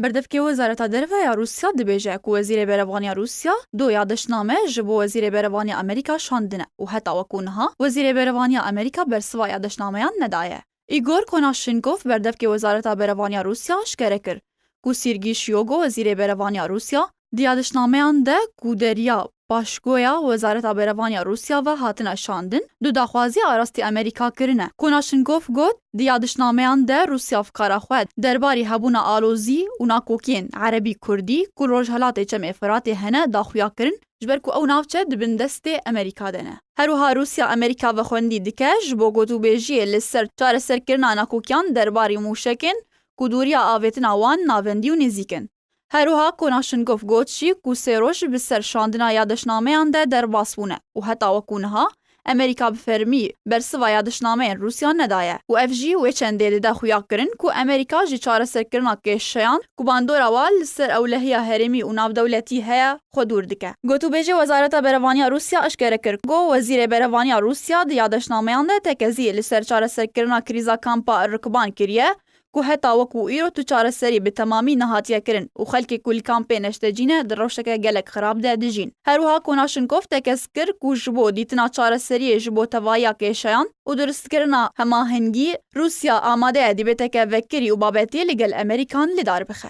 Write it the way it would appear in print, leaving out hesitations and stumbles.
بردفکی وزارت درویا روسیا دبیجه که وزیر بروانی روسیا دو یادشنامه جبو وزیر بروانی امریکا شاندنه و حتی وکونها وزیر بروانی امریکا برسوا یادشنامهان ندایه. ایگور کناشنکوف بردفکی وزارت بروانی روسیا شکره کرد که سیرگی شیوگو وزیر بروانی روسیا دیادشنامهان ده کودریا باشگویا وزارت بروانی روسیا و هاتن شاندن دو داخوازی آراستی امریکا کرنه. کناشنکوف گفت دیادشنامهان ده روسیا فکارا خود درباری هبونا آلوزی و ناکوکین عربی کردی که روجهلات چم افراتی هنه داخویا کرن جبر که او نافچه دبن دست امریکا دنه. هروها روسیا امریکا و خوندی دکش بو گوتو بیجی لسر چار سر کرنا ناکوکیان درباری موشکن کدوریا آویتنا وان ناوندی و نزیکن. هروها کناشنکوف گوتشی که سروش بسر شاندنا یادشنامهان ده در باسبونه و حتی وکونها امریکا بفرمی برسوا یادشنامه روسیا ندایه و اف جی و چنده ده خویا کرن که امریکا جی چاره سر کرنا کشیان که باندورا وال سر اولهیا هرمی و ناو دولتی هیا خودور دکه. گوتو بیجی وزارت بروانی روسیا اشکره کرد گو وزیر بروانی روسیا ده یادشنامهان ده تکزی لسر چاره سر کرنا کریزا کامپا رکبان کریه که حتی وکو ایرو تو چاره سری به تمامی نهاتیه کرن و خلکی کل کامپی نشتجینه در روشکه گلک خراب ده دجین. هروها کناشنکوف تکس کر که جبو دیتنا چاره سری جبو توایا کشیان و درست کرنا هماهنگی روسیا آماده دیبه تکه وکری و بابتی لگل امریکان لدار بخه.